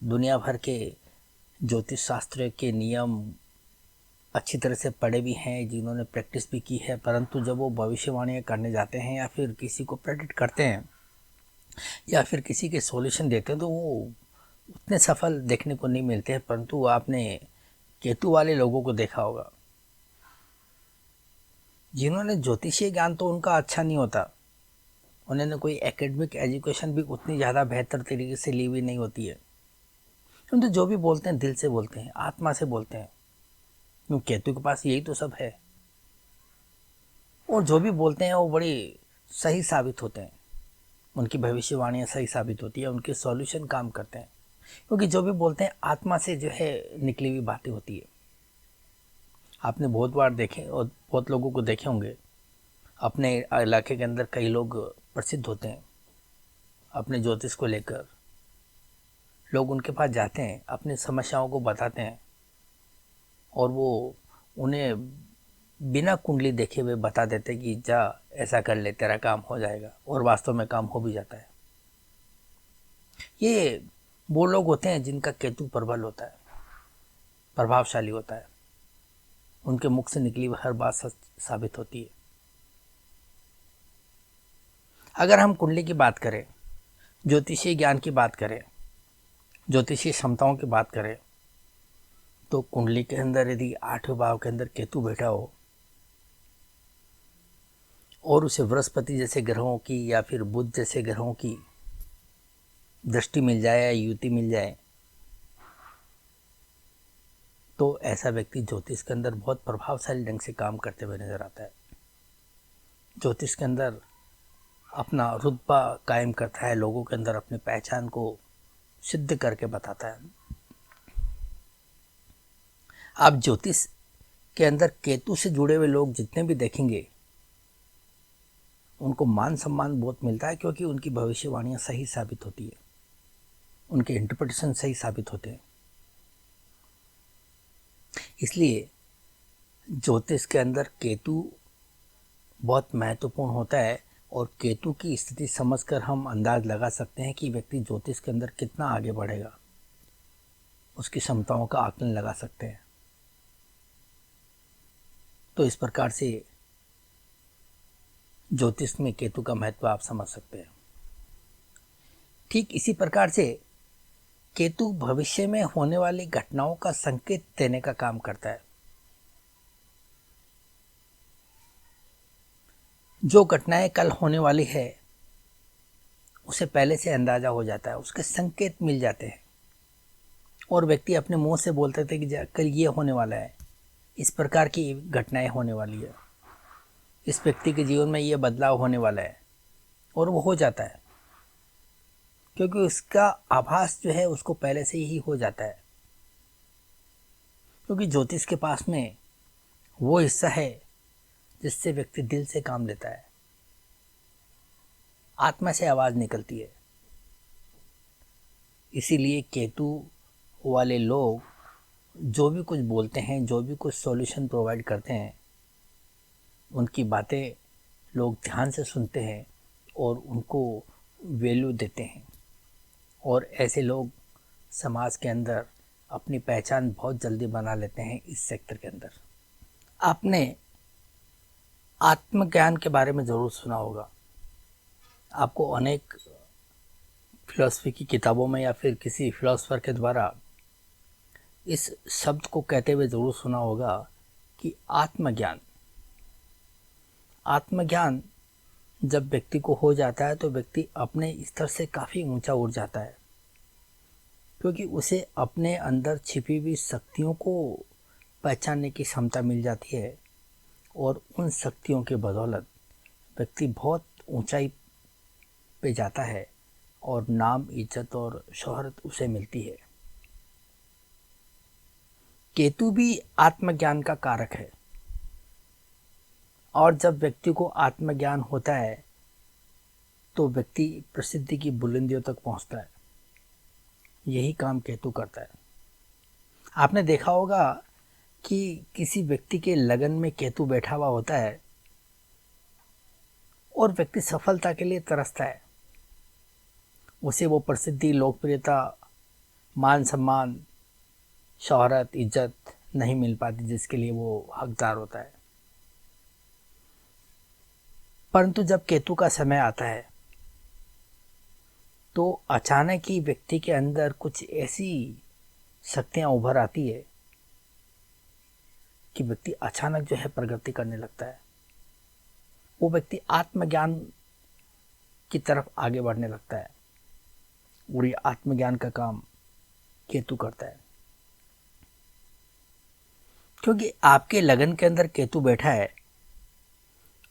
A: दुनिया भर के ज्योतिष शास्त्र के नियम अच्छी तरह से पढ़े भी हैं, जिन्होंने प्रैक्टिस भी की है, परंतु जब वो भविष्यवाणियाँ करने जाते हैं या फिर किसी को प्रेडिक्ट करते हैं या फिर किसी के सॉल्यूशन देते हैं तो वो उतने सफल देखने को नहीं मिलते हैं। परंतु आपने केतु वाले लोगों को देखा होगा जिन्होंने ज्योतिषीय ज्ञान तो उनका अच्छा नहीं होता, उन्होंने कोई एकेडमिक एजुकेशन भी उतनी ज़्यादा बेहतर तरीके से ली हुई नहीं होती है, किंतु जो भी बोलते हैं दिल से बोलते हैं, आत्मा से बोलते हैं, क्योंकि केतु के पास यही तो सब है। और जो भी बोलते हैं वो बड़ी सही साबित होते हैं, उनकी भविष्यवाणियाँ सही साबित होती है, उनके सॉल्यूशन काम करते हैं, क्योंकि जो भी बोलते हैं आत्मा से जो है निकली हुई बातें होती है। आपने बहुत बार देखे और बहुत लोगों को देखे होंगे, अपने इलाके के अंदर कई लोग प्रसिद्ध होते हैं अपने ज्योतिष को लेकर। लोग उनके पास जाते हैं, अपनी समस्याओं को बताते हैं और वो उन्हें बिना कुंडली देखे हुए बता देते कि जा ऐसा कर ले, तेरा काम हो जाएगा, और वास्तव में काम हो भी जाता है। ये वो लोग होते हैं जिनका केतु प्रबल होता है, प्रभावशाली होता है, उनके मुख से निकली हुई हर बात सच साबित होती है। अगर हम कुंडली की बात करें, ज्योतिषीय ज्ञान की बात करें, ज्योतिषीय क्षमताओं की बात करें, तो कुंडली के अंदर यदि 8वें भाव के अंदर केतु बैठा हो और उसे बृहस्पति जैसे ग्रहों की या फिर बुध जैसे ग्रहों की दृष्टि मिल जाए या युति मिल जाए, तो ऐसा व्यक्ति ज्योतिष के अंदर बहुत प्रभावशाली ढंग से काम करते हुए नजर आता है। ज्योतिष के अंदर अपना रुतबा कायम करता है, लोगों के अंदर अपनी पहचान को सिद्ध करके बताता है। आप ज्योतिष के अंदर केतु से जुड़े हुए लोग जितने भी देखेंगे, उनको मान सम्मान बहुत मिलता है, क्योंकि उनकी भविष्यवाणियां सही साबित होती है, उनके इंटरप्रिटेशन सही साबित होते हैं। इसलिए ज्योतिष के अंदर केतु बहुत महत्वपूर्ण होता है, और केतु की स्थिति समझकर हम अंदाज लगा सकते हैं कि व्यक्ति ज्योतिष के अंदर कितना आगे बढ़ेगा, उसकी क्षमताओं का आकलन लगा सकते हैं। तो इस प्रकार से ज्योतिष में केतु का महत्व आप समझ सकते हैं। ठीक इसी प्रकार से केतु भविष्य में होने वाली घटनाओं का संकेत देने का काम करता है। जो घटनाएं कल होने वाली है उसे पहले से अंदाजा हो जाता है, उसके संकेत मिल जाते हैं, और व्यक्ति अपने मुंह से बोलते थे कि कल ये होने वाला है, इस प्रकार की घटनाएं होने वाली है, इस व्यक्ति के जीवन में ये बदलाव होने वाला है, और वो हो जाता है, क्योंकि उसका आभास जो है उसको पहले से ही हो जाता है। क्योंकि ज्योतिष के पास में वो हिस्सा है जिससे व्यक्ति दिल से काम लेता है, आत्मा से आवाज़ निकलती है। इसीलिए केतु वाले लोग जो भी कुछ बोलते हैं, जो भी कुछ सॉल्यूशन प्रोवाइड करते हैं, उनकी बातें लोग ध्यान से सुनते हैं और उनको वैल्यू देते हैं, और ऐसे लोग समाज के अंदर अपनी पहचान बहुत जल्दी बना लेते हैं इस सेक्टर के अंदर। आपने आत्मज्ञान के बारे में ज़रूर सुना होगा, आपको अनेक फिलॉसफी की किताबों में या फिर किसी फिलोसोफर के द्वारा इस शब्द को कहते हुए ज़रूर सुना होगा कि आत्मज्ञान। आत्मज्ञान जब व्यक्ति को हो जाता है तो व्यक्ति अपने स्तर से काफ़ी ऊंचा उठ जाता है, क्योंकि उसे अपने अंदर छिपी हुई शक्तियों को पहचानने की क्षमता मिल जाती है, और उन शक्तियों के बदौलत व्यक्ति बहुत ऊंचाई पे जाता है और नाम, इज्जत और शोहरत उसे मिलती है। केतु भी आत्मज्ञान का कारक है, और जब व्यक्ति को आत्मज्ञान होता है तो व्यक्ति प्रसिद्धि की बुलंदियों तक पहुंचता है। यही काम केतु करता है। आपने देखा होगा कि किसी व्यक्ति के लगन में केतु बैठा हुआ होता है और व्यक्ति सफलता के लिए तरसता है, उसे वो प्रसिद्धि, लोकप्रियता, मान सम्मान, शोहरत, इज्जत नहीं मिल पाती जिसके लिए वो हकदार होता है। परंतु जब केतु का समय आता है तो अचानक ही व्यक्ति के अंदर कुछ ऐसी शक्तियां उभर आती है कि व्यक्ति अचानक जो है प्रगति करने लगता है। वो व्यक्ति आत्मज्ञान की तरफ आगे बढ़ने लगता है, और ये आत्मज्ञान का काम केतु करता है। क्योंकि आपके लगन के अंदर केतु बैठा है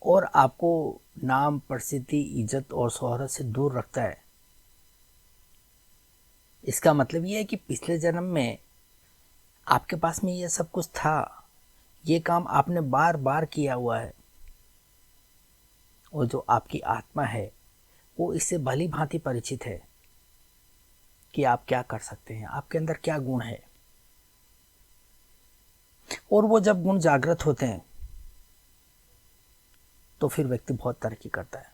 A: और आपको नाम, प्रसिद्धि, इज्जत और शोहरत से दूर रखता है। इसका मतलब ये है कि पिछले जन्म में आपके पास में ये सब कुछ था, ये काम आपने बार बार किया हुआ है, और जो आपकी आत्मा है वो इससे भली भांति परिचित है कि आप क्या कर सकते हैं, आपके अंदर क्या गुण है। और वो जब गुण जागृत होते हैं तो फिर व्यक्ति बहुत तरक्की करता है,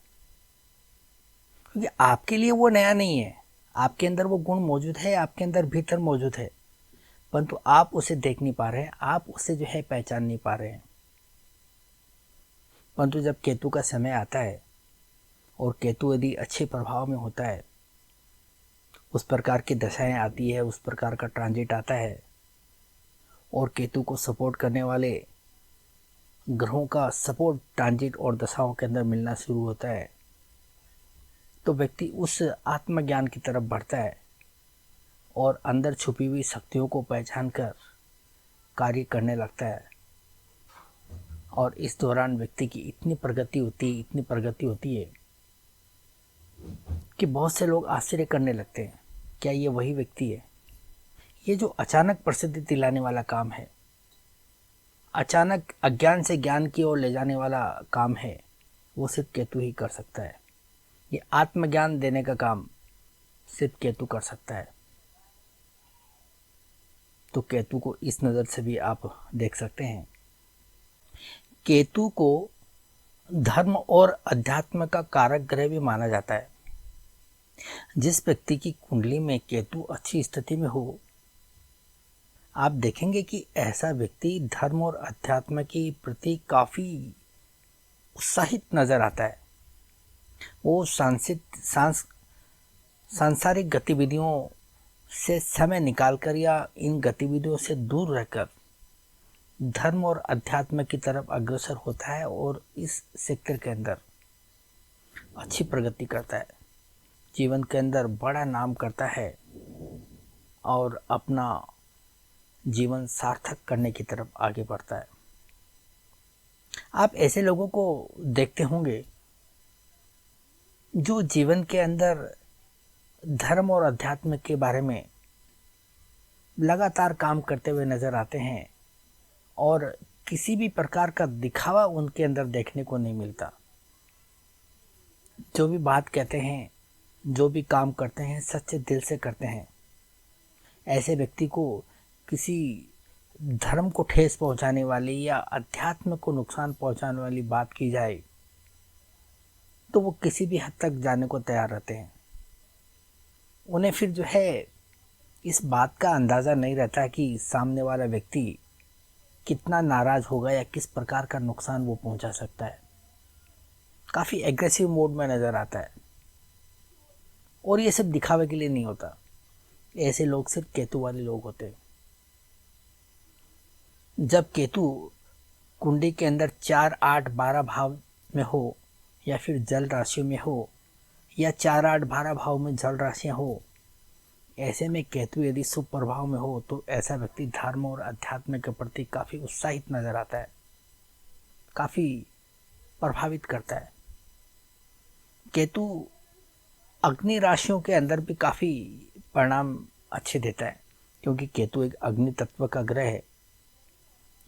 A: क्योंकि आपके लिए वो नया नहीं है। आपके अंदर वो गुण मौजूद है, आपके अंदर भीतर मौजूद है, परंतु आप उसे देख नहीं पा रहे हैं, आप उसे जो है पहचान नहीं पा रहे हैं। परंतु जब केतु का समय आता है और केतु यदि अच्छे प्रभाव में होता है, उस प्रकार की दशाएं आती है, उस प्रकार का ट्रांजिट आता है, और केतु को सपोर्ट करने वाले ग्रहों का सपोर्ट ट्रांजिट और दशाओं के अंदर मिलना शुरू होता है तो व्यक्ति उस आत्मज्ञान की तरफ बढ़ता है और अंदर छुपी हुई शक्तियों को पहचान कर कार्य करने लगता है। और इस दौरान व्यक्ति की इतनी प्रगति होती है कि बहुत से लोग आश्चर्य करने लगते हैं, क्या ये वही व्यक्ति है? ये जो अचानक प्रसिद्धि दिलाने वाला काम है, अचानक अज्ञान से ज्ञान की ओर ले जाने वाला काम है, वो सिर्फ केतु ही कर सकता है। ये आत्मज्ञान देने का काम सिर्फ केतु कर सकता है। तो केतु को इस नज़र से भी आप देख सकते हैं। केतु को धर्म और अध्यात्म का कारक ग्रह भी माना जाता है। जिस व्यक्ति की कुंडली में केतु अच्छी स्थिति में हो, आप देखेंगे कि ऐसा व्यक्ति धर्म और अध्यात्म के प्रति काफ़ी उत्साहित नज़र आता है। वो सांसारिक गतिविधियों से समय निकालकर या इन गतिविधियों से दूर रहकर धर्म और अध्यात्म की तरफ अग्रसर होता है और इस सेक्टर के अंदर अच्छी प्रगति करता है, जीवन के अंदर बड़ा नाम करता है और अपना जीवन सार्थक करने की तरफ आगे बढ़ता है। आप ऐसे लोगों को देखते होंगे जो जीवन के अंदर धर्म और अध्यात्म के बारे में लगातार काम करते हुए नजर आते हैं और किसी भी प्रकार का दिखावा उनके अंदर देखने को नहीं मिलता। जो भी बात कहते हैं, जो भी काम करते हैं, सच्चे दिल से करते हैं। ऐसे व्यक्ति को किसी धर्म को ठेस पहुंचाने वाली या अध्यात्म को नुकसान पहुंचाने वाली बात की जाए तो वो किसी भी हद तक जाने को तैयार रहते हैं। उन्हें फिर जो है इस बात का अंदाज़ा नहीं रहता कि सामने वाला व्यक्ति कितना नाराज़ होगा या किस प्रकार का नुकसान वो पहुंचा सकता है। काफ़ी एग्रेसिव मोड में नज़र आता है और ये सब दिखावे के लिए नहीं होता। ऐसे लोग सिर्फ केतु वाले लोग होते हैं। जब केतु कुंडली के अंदर 4, 8, 12 भाव में हो या फिर जल राशियों में हो या 4, 8, 12 भाव में जल राशियाँ हो, ऐसे में केतु यदि शुभ प्रभाव में हो तो ऐसा व्यक्ति धर्म और अध्यात्म के प्रति काफ़ी उत्साहित नजर आता है, काफ़ी प्रभावित करता है। केतु अग्नि राशियों के अंदर भी काफ़ी परिणाम अच्छे देता है क्योंकि केतु एक अग्नि तत्व का ग्रह है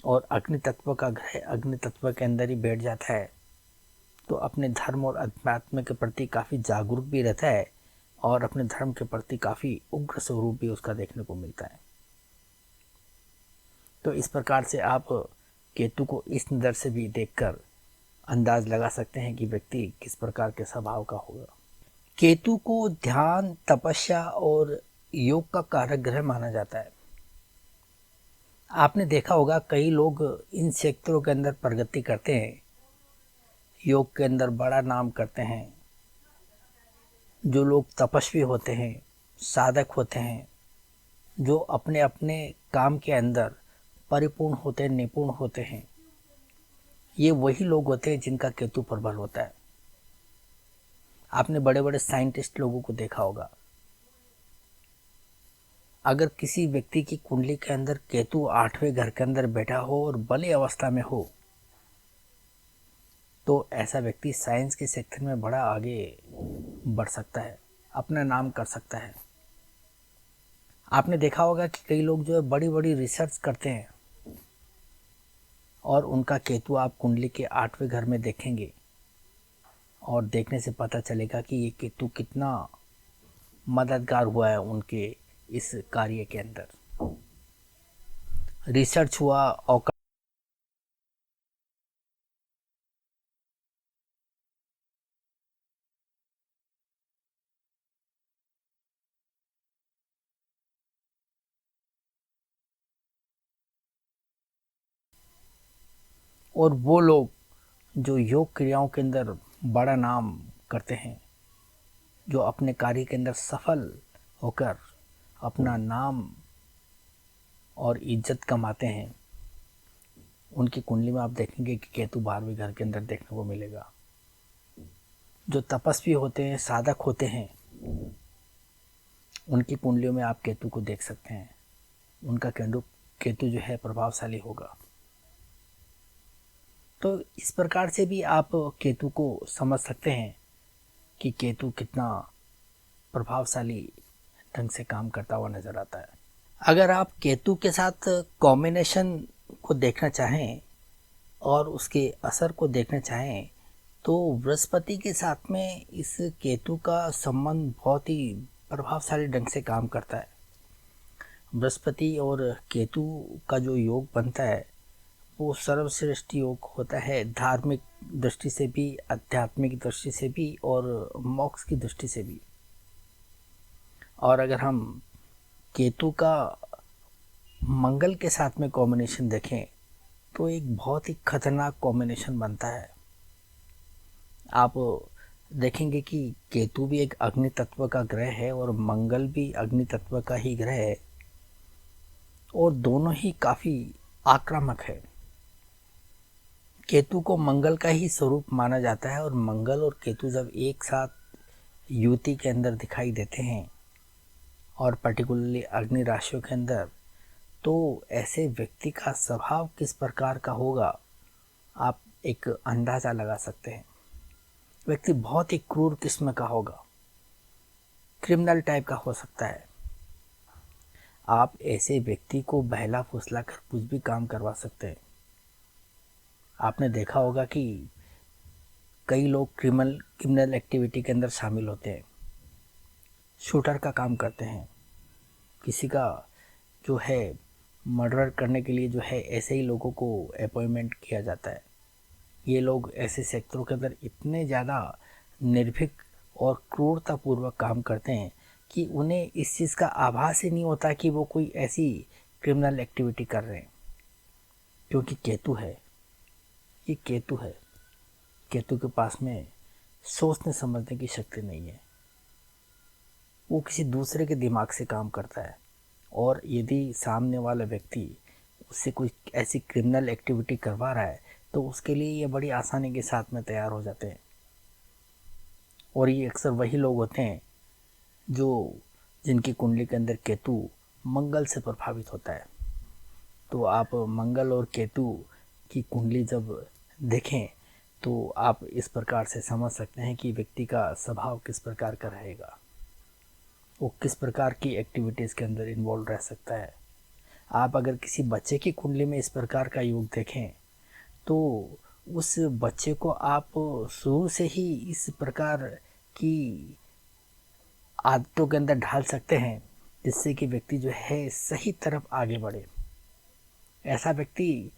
A: और अग्नि तत्व का ग्रह अग्नि तत्व के अंदर ही बैठ जाता है तो अपने धर्म और अध्यात्म के प्रति काफ़ी जागरूक भी रहता है और अपने धर्म के प्रति काफ़ी उग्र स्वरूप भी उसका देखने को मिलता है। तो इस प्रकार से आप केतु को इस नज़र से भी देखकर अंदाज लगा सकते हैं कि व्यक्ति किस प्रकार के स्वभाव का होगा। केतु को ध्यान, तपस्या और योग का कारक ग्रह माना जाता है। आपने देखा होगा कई लोग इन क्षेत्रों के अंदर प्रगति करते हैं, योग के अंदर बड़ा नाम करते हैं। जो लोग तपस्वी होते हैं, साधक होते हैं, जो अपने अपने काम के अंदर परिपूर्ण होते हैं, निपुण होते हैं, ये वही लोग होते हैं जिनका केतु प्रबल होता है। आपने बड़े बड़े साइंटिस्ट लोगों को देखा होगा। अगर किसी व्यक्ति की कुंडली के अंदर केतु 8वें घर के अंदर बैठा हो और बली अवस्था में हो तो ऐसा व्यक्ति साइंस के सेक्टर में बड़ा आगे बढ़ सकता है, अपना नाम कर सकता है। आपने देखा होगा कि कई लोग जो है बड़ी बड़ी रिसर्च करते हैं और उनका केतु आप कुंडली के 8वें घर में देखेंगे और देखने से पता चलेगा कि ये केतु कितना मददगार हुआ है उनके इस कार्य के अंदर। रिसर्च हुआ और वो लोग जो योग क्रियाओं के अंदर बड़ा नाम करते हैं, जो अपने कार्य के अंदर सफल होकर अपना नाम और इज्जत कमाते हैं, उनकी कुंडली में आप देखेंगे कि केतु 12वें घर के अंदर देखने को मिलेगा। जो तपस्वी होते हैं, साधक होते हैं, उनकी कुंडलियों में आप केतु को देख सकते हैं। उनका केतु जो है प्रभावशाली होगा। तो इस प्रकार से भी आप केतु को समझ सकते हैं कि केतु कितना प्रभावशाली ढंग से काम करता हुआ नजर आता है। अगर आप केतु के साथ कॉम्बिनेशन को देखना चाहें और उसके असर को देखना चाहें तो बृहस्पति के साथ में इस केतु का संबंध बहुत ही प्रभावशाली ढंग से काम करता है। बृहस्पति और केतु का जो योग बनता है वो सर्वश्रेष्ठ योग होता है, धार्मिक दृष्टि से भी, आध्यात्मिक दृष्टि से भी और मोक्ष की दृष्टि से भी। और अगर हम केतु का मंगल के साथ में कॉम्बिनेशन देखें तो एक बहुत ही खतरनाक कॉम्बिनेशन बनता है। आप देखेंगे कि केतु भी एक अग्नि तत्व का ग्रह है और मंगल भी अग्नि तत्व का ही ग्रह है और दोनों ही काफ़ी आक्रामक है। केतु को मंगल का ही स्वरूप माना जाता है और मंगल और केतु जब एक साथ युति के अंदर दिखाई देते हैं और पर्टिकुलरली अग्नि राशियों के अंदर, तो ऐसे व्यक्ति का स्वभाव किस प्रकार का होगा आप एक अंदाज़ा लगा सकते हैं। व्यक्ति बहुत ही क्रूर किस्म का होगा, क्रिमिनल टाइप का हो सकता है। आप ऐसे व्यक्ति को बहला फुसला कर कुछ भी काम करवा सकते हैं। आपने देखा होगा कि कई लोग क्रिमिनल एक्टिविटी के अंदर शामिल होते हैं, शूटर का काम करते हैं, किसी का जो है मर्डर करने के लिए जो है ऐसे ही लोगों को अपॉइंटमेंट किया जाता है। ये लोग ऐसे सेक्टरों के अंदर इतने ज़्यादा निर्भीक और क्रूरतापूर्वक काम करते हैं कि उन्हें इस चीज़ का आभास ही नहीं होता कि वो कोई ऐसी क्रिमिनल एक्टिविटी कर रहे हैं, क्योंकि केतु है, ये केतु है। केतु के पास में सोचने समझने की शक्ति नहीं है, वो किसी दूसरे के दिमाग से काम करता है। और यदि सामने वाला व्यक्ति उससे कोई ऐसी क्रिमिनल एक्टिविटी करवा रहा है तो उसके लिए ये बड़ी आसानी के साथ में तैयार हो जाते हैं। और ये अक्सर वही लोग होते हैं जिनकी कुंडली के अंदर केतु मंगल से प्रभावित होता है। तो आप मंगल और केतु की कुंडली जब देखें तो आप इस प्रकार से समझ सकते हैं कि व्यक्ति का स्वभाव किस प्रकार का रहेगा, वो किस प्रकार की एक्टिविटीज़ के अंदर इन्वॉल्व रह सकता है। आप अगर किसी बच्चे की कुंडली में इस प्रकार का योग देखें तो उस बच्चे को आप शुरू से ही इस प्रकार की आदतों के अंदर ढाल सकते हैं जिससे कि व्यक्ति जो है सही तरफ आगे बढ़े। ऐसा व्यक्ति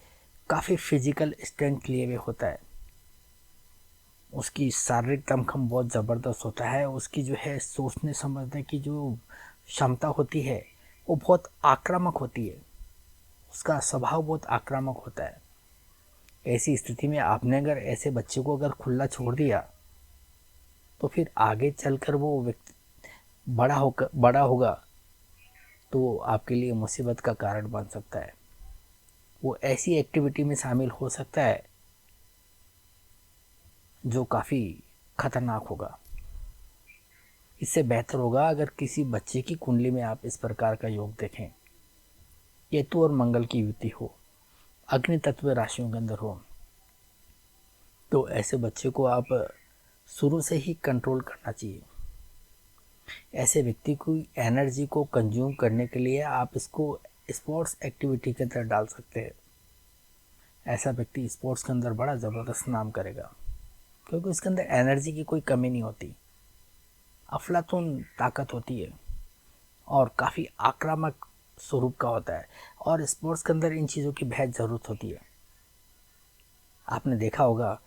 A: काफ़ी फिजिकल स्ट्रेंथ लिए हुए होता है, उसकी शारीरिक दमखम बहुत ज़बरदस्त होता है, उसकी जो है सोचने समझने की जो क्षमता होती है वो बहुत आक्रामक होती है, उसका स्वभाव बहुत आक्रामक होता है। ऐसी स्थिति में आपने अगर ऐसे बच्चे को अगर खुला छोड़ दिया तो फिर आगे चलकर वो व्यक्ति बड़ा होगा तो आपके लिए मुसीबत का कारण बन सकता है। वो ऐसी एक्टिविटी में शामिल हो सकता है जो काफ़ी खतरनाक होगा। इससे बेहतर होगा अगर किसी बच्चे की कुंडली में आप इस प्रकार का योग देखें, केतु और मंगल की युति हो, अग्नि तत्व राशियों के अंदर हो, तो ऐसे बच्चे को आप शुरू से ही कंट्रोल करना चाहिए। ऐसे व्यक्ति की एनर्जी को कंज्यूम करने के लिए आप इसको स्पोर्ट्स एक्टिविटी के अंदर डाल सकते हैं। ऐसा व्यक्ति स्पोर्ट्स के अंदर बड़ा ज़बरदस्त नाम करेगा क्योंकि उसके अंदर एनर्जी की कोई कमी नहीं होती, अफलातून ताकत होती है और काफ़ी आक्रामक स्वरूप का होता है। और स्पोर्ट्स के अंदर इन चीज़ों की बेहद ज़रूरत होती है। आपने देखा होगा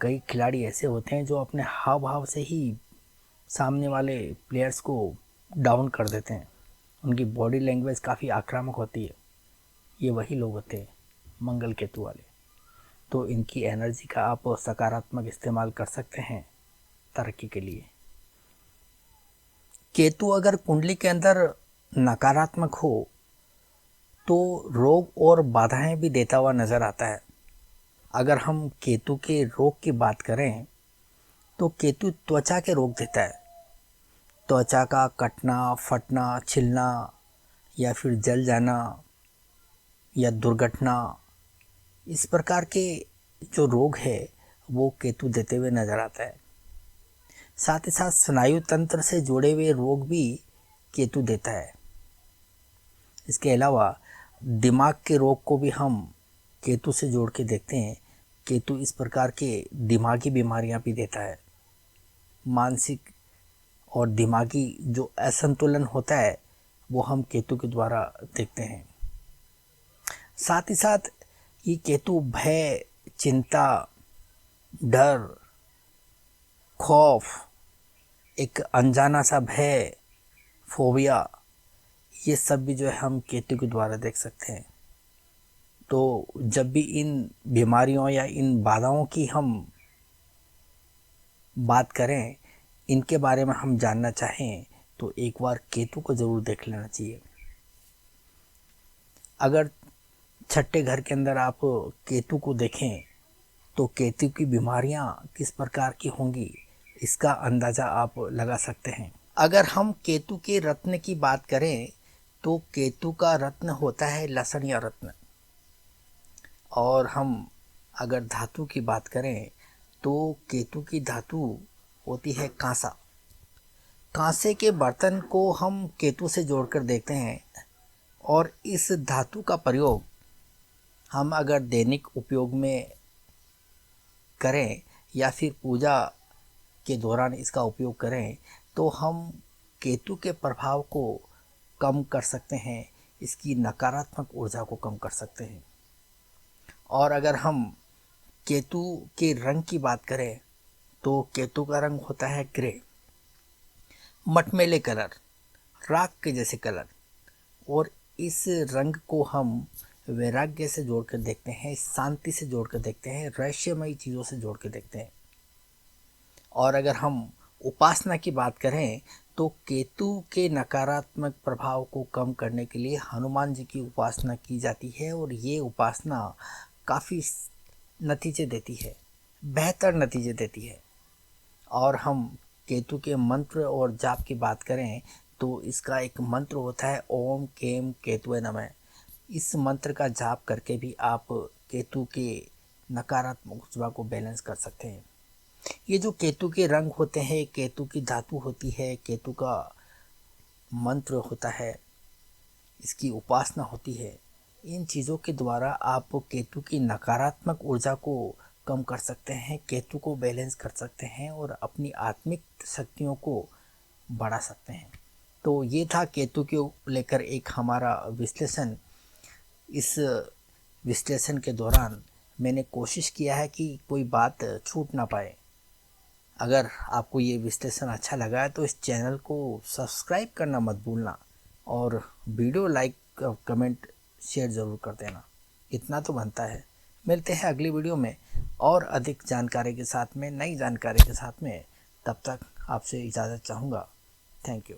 A: कई खिलाड़ी ऐसे होते हैं जो अपने हाव भाव से ही सामने वाले प्लेयर्स को डाउन कर देते हैं, उनकी बॉडी लैंग्वेज काफ़ी आक्रामक होती है। ये वही लोग होते हैं मंगल केतु वाले। तो इनकी एनर्जी का आप सकारात्मक इस्तेमाल कर सकते हैं तरक्की के लिए। केतु अगर कुंडली के अंदर नकारात्मक हो तो रोग और बाधाएं भी देता हुआ नज़र आता है। अगर हम केतु के रोग की बात करें तो केतु त्वचा के रोग देता है। त्वचा का कटना, फटना, छिलना या फिर जल जाना या दुर्घटना, इस प्रकार के जो रोग है वो केतु देते हुए नजर आता है। साथ ही साथ स्नायु तंत्र से जुड़े हुए रोग भी केतु देता है। इसके अलावा दिमाग के रोग को भी हम केतु से जोड़ के देखते हैं। केतु इस प्रकार के दिमागी बीमारियां भी देता है। मानसिक और दिमागी जो असंतुलन होता है वो हम केतु के द्वारा देखते हैं। साथ ही साथ ये केतु भय, चिंता, डर, खौफ, एक अनजाना सा भय, फोबिया, ये सब भी जो है हम केतु के द्वारा देख सकते हैं। तो जब भी इन बीमारियों या इन बाधाओं की हम बात करें, इनके बारे में हम जानना चाहें तो एक बार केतु को ज़रूर देख लेना चाहिए। अगर छठे घर के अंदर आप केतु को देखें तो केतु की बीमारियां किस प्रकार की होंगी इसका अंदाज़ा आप लगा सकते हैं। अगर हम केतु के रत्न की बात करें तो केतु का रत्न होता है लसणिया रत्न। और हम अगर धातु की बात करें तो केतु की धातु होती है कांसा। कांसे के बर्तन को हम केतु से जोड़कर देखते हैं और इस धातु का प्रयोग हम अगर दैनिक उपयोग में करें या फिर पूजा के दौरान इसका उपयोग करें तो हम केतु के प्रभाव को कम कर सकते हैं, इसकी नकारात्मक ऊर्जा को कम कर सकते हैं। और अगर हम केतु के रंग की बात करें तो केतु का रंग होता है ग्रे, मटमैले कलर, राख के जैसे कलर। और इस रंग को हम वैराग्य से जोड़कर देखते हैं, शांति से जोड़कर देखते हैं, रहस्यमयी चीज़ों से जोड़ के देखते हैं। और अगर हम उपासना की बात करें तो केतु के नकारात्मक प्रभाव को कम करने के लिए हनुमान जी की उपासना की जाती है और ये उपासना काफ़ी नतीजे देती है, बेहतर नतीजे देती है। और हम केतु के मंत्र और जाप की बात करें तो इसका एक मंत्र होता है ओम केम केतुवे नमः। इस मंत्र का जाप करके भी आप केतु के नकारात्मक ऊर्जा को बैलेंस कर सकते हैं। ये जो केतु के रंग होते हैं, केतु की धातु होती है, केतु का मंत्र होता है, इसकी उपासना होती है, इन चीज़ों के द्वारा आप केतु की नकारात्मक ऊर्जा को कम कर सकते हैं, केतु को बैलेंस कर सकते हैं और अपनी आत्मिक शक्तियों को बढ़ा सकते हैं। तो ये था केतु के लेकर एक हमारा विश्लेषण। इस विश्लेषण के दौरान मैंने कोशिश किया है कि कोई बात छूट ना पाए। अगर आपको ये विश्लेषण अच्छा लगा है तो इस चैनल को सब्सक्राइब करना मत भूलना और वीडियो लाइक, कमेंट, शेयर ज़रूर कर देना। इतना तो बनता है। मिलते हैं अगली वीडियो में और अधिक जानकारी के साथ में, नई जानकारी के साथ में। तब तक आपसे इजाज़त चाहूँगा। Thank you.